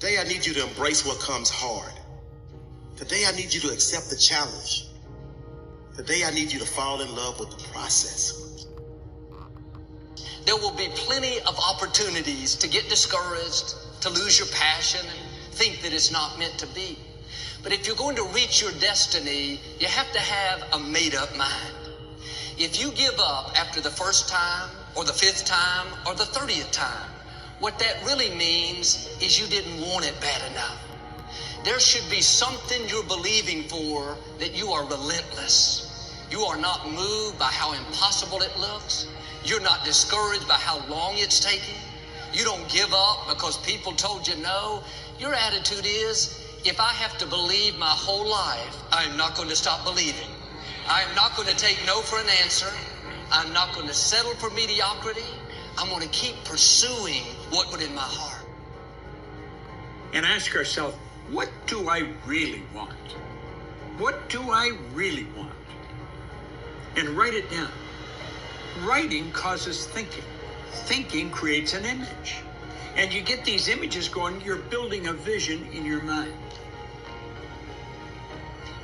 Today I need you to embrace what comes hard. Today I need you to accept the challenge. Today I need you to fall in love with the process. There will be plenty of opportunities to get discouraged, to lose your passion, and think that it's not meant to be. But if you're going to reach your destiny, you have to have a made-up mind. If you give up after the first time, or the 5th time, or the 30th time, what that really means is you didn't want it bad enough. There should be something you're believing for, that you are relentless. You are not moved by how impossible it looks. You're not discouraged by how long it's taking. You don't give up because people told you no. Your attitude is, if I have to believe my whole life, I'm not going to stop believing. I'm not going to take no for an answer. I'm not going to settle for mediocrity. I'm going to keep pursuing what's in my heart. And ask ourselves, what do I really want? What do I really want? And write it down. Writing causes thinking. Thinking creates an image. And you get these images going, you're building a vision in your mind.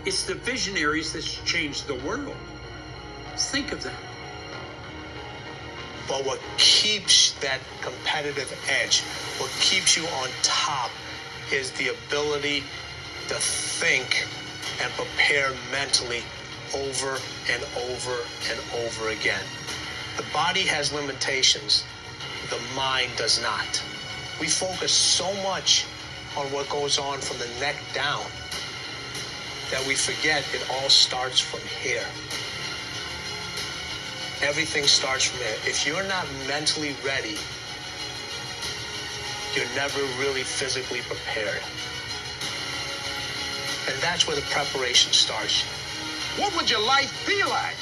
It's the visionaries that's changed the world. Think of that. But what keeps that competitive edge, what keeps you on top, is the ability to think and prepare mentally over and over and over again. The body has limitations, the mind does not. We focus so much on what goes on from the neck down that we forget it all starts from here. Everything starts from here. If you're not mentally ready, you're never really physically prepared. And that's where the preparation starts. What would your life be like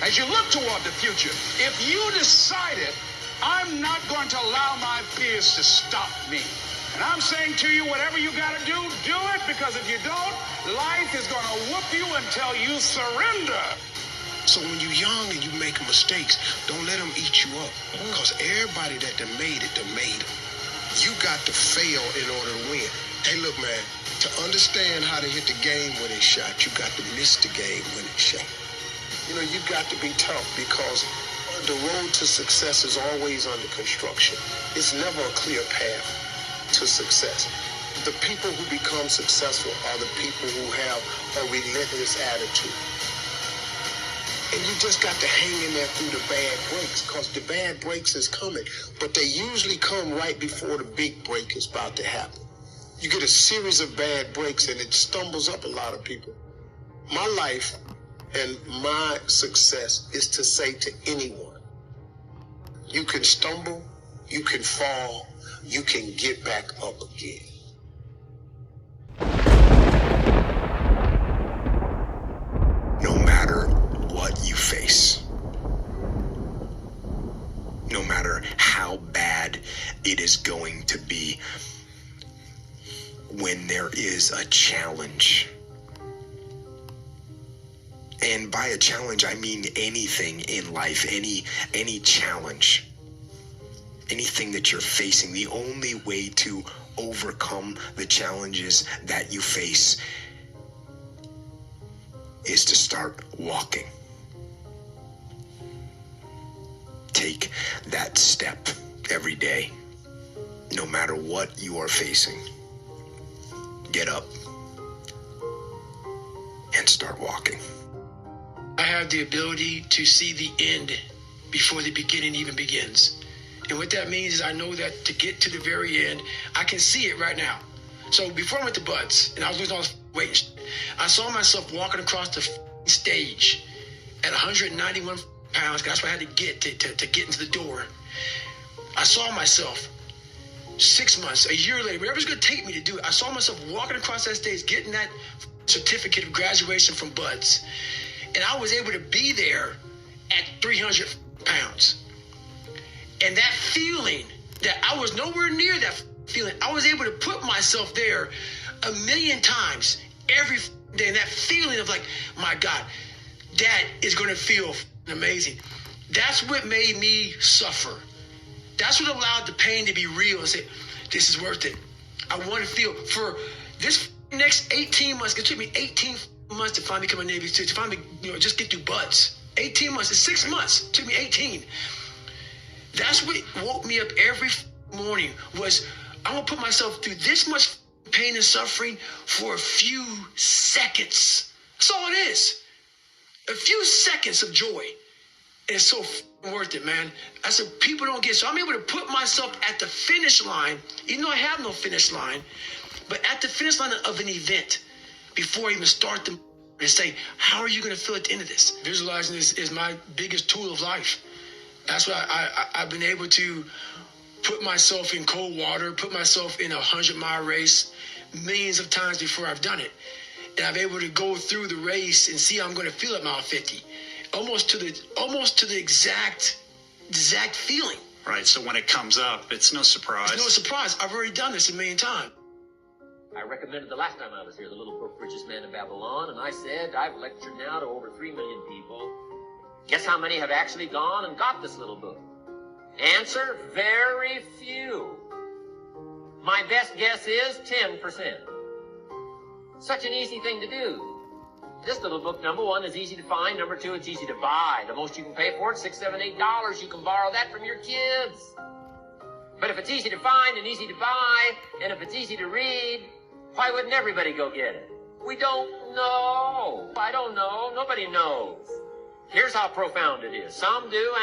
as you look toward the future if you decided, I'm not going to allow my fears to stop me? And I'm saying to you, whatever you got to do it, because if you don't, life is going to whoop you until you surrender. So when you're young and you're making mistakes, don't let them eat you up. Because everybody that done made it. You got to fail in order to win. Hey, look, man, to understand how to hit the game when it's shot, you got to miss the game when it's shot. You know, you got to be tough because the road to success is always under construction. It's never a clear path to success. The people who become successful are the people who have a relentless attitude. And you just got to hang in there through the bad breaks, because the bad breaks is coming. But they usually come right before the big break is about to happen. You get a series of bad breaks and it stumbles up a lot of people. My life and my success is to say to anyone, you can stumble, you can fall, you can get back up again. No matter what you face, no matter how bad it is going to be, when there is a challenge, and by a challenge I mean anything in life, any challenge, anything that you're facing, the only way to overcome the challenges that you face is to start walking. Take that step every day, no matter what you are facing. Get up and start walking. I have the ability to see the end before the beginning even begins. And what that means is I know that to get to the very end, I can see it right now. So before I went to Buds and I was losing all this weight, I saw myself walking across the stage at 191 pounds. That's what I had to get to get into the door. I saw myself 6 months, a year later, whatever it's going to take me to do it. I saw myself walking across that stage, getting that certificate of graduation from Buds. And I was able to be there at 300 pounds. And that feeling that I was nowhere near that feeling, I was able to put myself there 1,000,000 times every day. And that feeling of like, my God, that is going to feel amazing. That's what made me suffer. That's what allowed the pain to be real and say, this is worth it. I want to feel for this next 18 months. It took me 18 months to finally become a Navy SEAL, to finally, just get through buds. 18 months. It's 6 months. It took me 18. That's what woke me up every morning was I'm going to put myself through this much pain and suffering for a few seconds. That's all it is. A few seconds of joy. And it's so worth it, man. That's what people don't get. So I'm able to put myself at the finish line, even though I have no finish line, but at the finish line of an event before I even start them and say, how are you going to feel at the end of this? Visualizing is my biggest tool of life. That's why I've been able to put myself in cold water, put myself in a 100-mile race millions of times before I've done it. And I'm able to go through the race and see how I'm going to feel at mile 50. Almost to the exact feeling. Right, so when it comes up, it's no surprise. It's no surprise. I've already done this a million times. I recommended the last time I was here, the little book, Richest Man in Babylon, and I said I've lectured now to over 3 million people. Guess how many have actually gone and got this little book? Answer, very few. My best guess is 10%. Such an easy thing to do. This little book, number one, is easy to find. Number two, it's easy to buy. The most you can pay for it, $6, $7, $8. You can borrow that from your kids. But if it's easy to find and easy to buy, and if it's easy to read, why wouldn't everybody go get it? We don't know. I don't know. Nobody knows. Here's how profound it is. Some do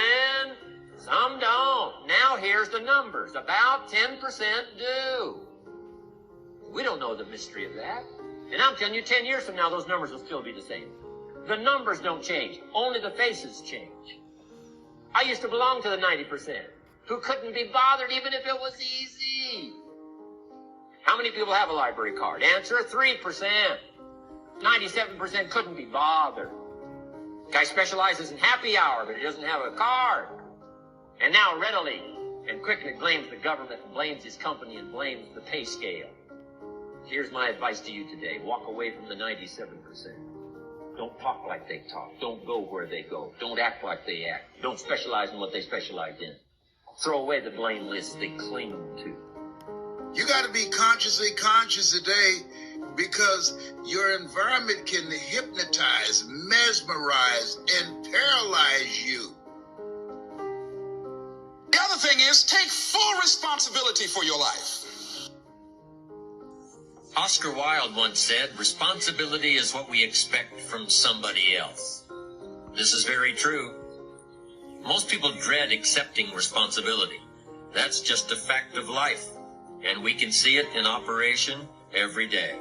and some don't. Now here's the numbers. About 10% do. We don't know the mystery of that. And I'm telling you, 10 years from now, those numbers will still be the same. The numbers don't change. Only the faces change. I used to belong to the 90% who couldn't be bothered even if it was easy. How many people have a library card? Answer, 3%. 97% couldn't be bothered. Guy specializes in happy hour, but he doesn't have a card. And now readily and quickly blames the government and blames his company and blames the pay scale. Here's my advice to you today. Walk away from the 97%. Don't talk like they talk. Don't go where they go. Don't act like they act. Don't specialize in what they specialize in. Throw away the blame list they cling to. You got to be consciously conscious today because your environment can hypnotize, mesmerize, and paralyze you. The other thing is take full responsibility for your life. Oscar Wilde once said, responsibility is what we expect from somebody else. This is very true. Most people dread accepting responsibility. That's just a fact of life, and we can see it in operation every day.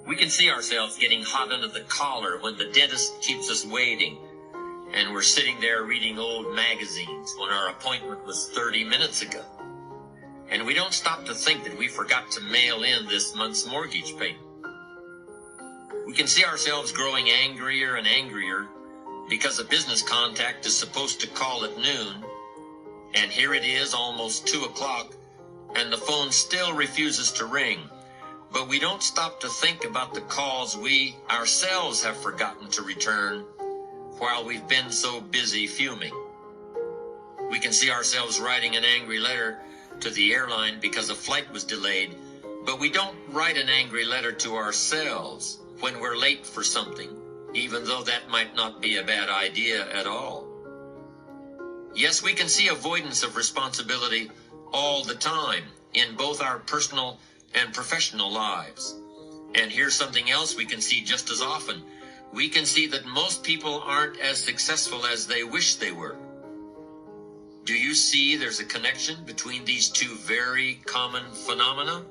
We can see ourselves getting hot under the collar when the dentist keeps us waiting, and we're sitting there reading old magazines when our appointment was 30 minutes ago. And we don't stop to think that we forgot to mail in this month's mortgage payment. We can see ourselves growing angrier and angrier because a business contact is supposed to call at noon, and here it is almost 2 o'clock, and the phone still refuses to ring. But we don't stop to think about the calls we ourselves have forgotten to return while we've been so busy fuming. We can see ourselves writing an angry letter to the airline because a flight was delayed, but we don't write an angry letter to ourselves when we're late for something, even though that might not be a bad idea at all. Yes, we can see avoidance of responsibility all the time in both our personal and professional lives. And here's something else we can see just as often. We can see that most people aren't as successful as they wish they were. Do you see there's a connection between these two very common phenomena?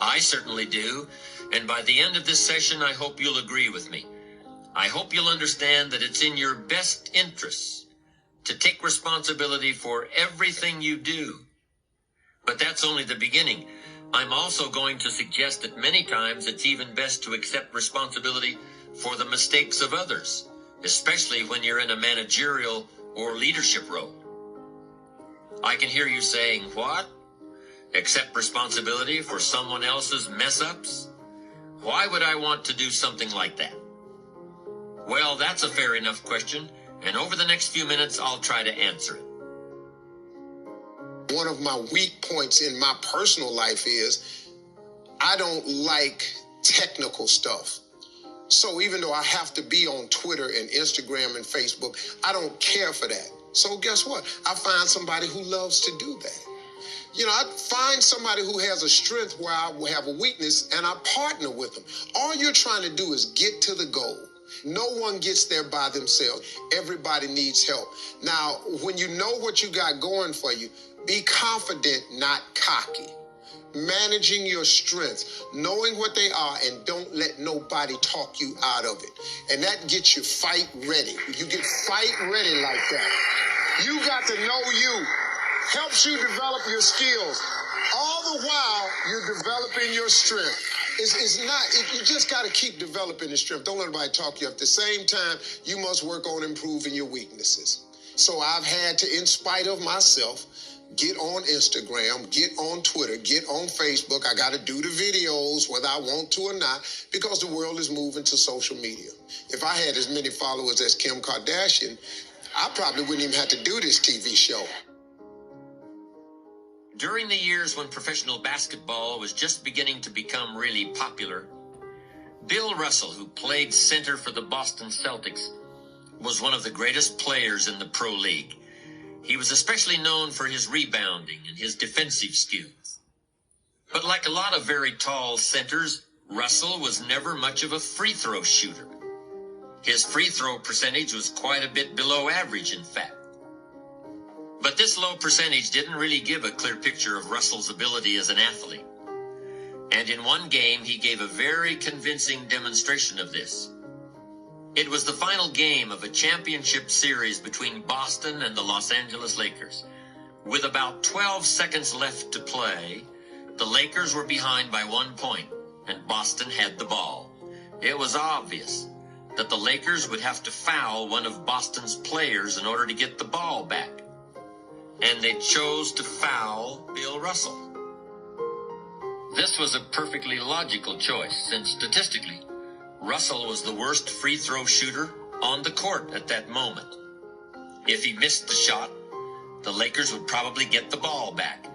I certainly do, and by the end of this session, I hope you'll agree with me. I hope you'll understand that it's in your best interests to take responsibility for everything you do. But that's only the beginning. I'm also going to suggest that many times it's even best to accept responsibility for the mistakes of others, especially when you're in a managerial or leadership role. I can hear you saying, what? Accept responsibility for someone else's mess-ups? Why would I want to do something like that? Well, that's a fair enough question, and over the next few minutes, I'll try to answer it. one of my weak points in my personal life is I don't like technical stuff. So even though I have to be on Twitter and Instagram and Facebook, I don't care for that. So guess what? I find somebody who loves to do that. You know, I find somebody who has a strength where I will have a weakness, and I partner with them. All you're trying to do is get to the goal. No one gets there by themselves. Everybody needs help. Now, when you know what you got going for you, be confident, not cocky. Managing your strengths, knowing what they are, and don't let nobody talk you out of it. And that gets you fight ready. You get fight ready like that. You got to know you. Helps you develop your skills. All the while, you're developing your strength. You just got to keep developing the strength. Don't let anybody talk you up. At the same time, you must work on improving your weaknesses. So I've had to, in spite of myself, get on Instagram, get on Twitter, get on Facebook. I got to do the videos whether I want to or not, because the world is moving to social media. If I had as many followers as Kim Kardashian, I probably wouldn't even have to do this TV show. During the years when professional basketball was just beginning to become really popular, Bill Russell, who played center for the Boston Celtics, was one of the greatest players in the pro league. He was especially known for his rebounding and his defensive skills. But like a lot of very tall centers, Russell was never much of a free throw shooter. His free throw percentage was quite a bit below average, in fact. But this low percentage didn't really give a clear picture of Russell's ability as an athlete. And in one game, he gave a very convincing demonstration of this. It was the final game of a championship series between Boston and the Los Angeles Lakers. With about 12 seconds left to play, the Lakers were behind by 1 point, and Boston had the ball. It was obvious that the Lakers would have to foul one of Boston's players in order to get the ball back. And they chose to foul Bill Russell. This was a perfectly logical choice, since statistically, Russell was the worst free throw shooter on the court at that moment. If he missed the shot, the Lakers would probably get the ball back,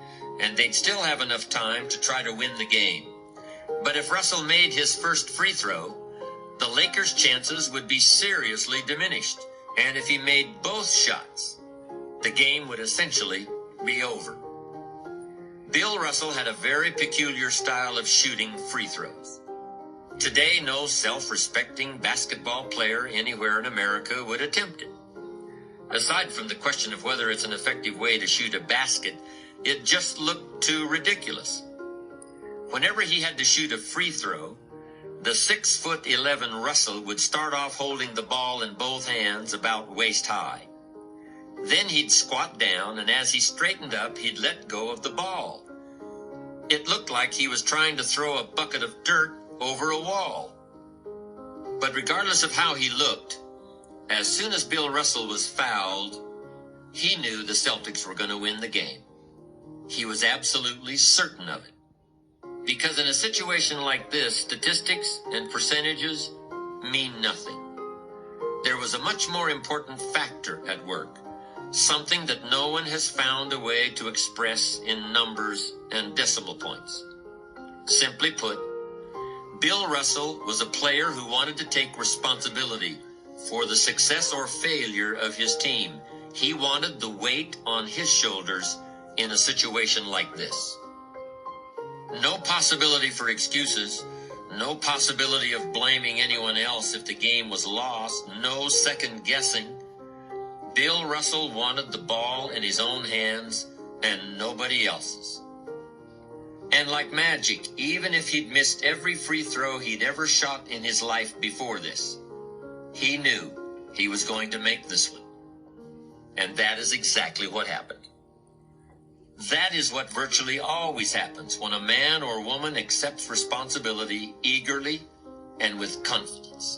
and they'd still have enough time to try to win the game. But if Russell made his first free throw, the Lakers' chances would be seriously diminished. And if he made both shots, the game would essentially be over. Bill Russell had a very peculiar style of shooting free throws. Today, no self-respecting basketball player anywhere in America would attempt it. Aside from the question of whether it's an effective way to shoot a basket, it just looked too ridiculous. Whenever he had to shoot a free throw, the 6'11" Russell would start off holding the ball in both hands about waist high. Then he'd squat down, and as he straightened up, he'd let go of the ball. It looked like he was trying to throw a bucket of dirt over a wall. But regardless of how he looked, as soon as Bill Russell was fouled, he knew the Celtics were going to win the game. He was absolutely certain of it. Because in a situation like this, statistics and percentages mean nothing. There was a much more important factor at work, something that no one has found a way to express in numbers and decimal points. Simply put, Bill Russell was a player who wanted to take responsibility for the success or failure of his team. He wanted the weight on his shoulders in a situation like this. No possibility for excuses, no possibility of blaming anyone else if the game was lost, no second guessing. Bill Russell wanted the ball in his own hands and nobody else's. And like magic, even if he'd missed every free throw he'd ever shot in his life before this, he knew he was going to make this one. And that is exactly what happened. That is what virtually always happens when a man or woman accepts responsibility eagerly and with confidence.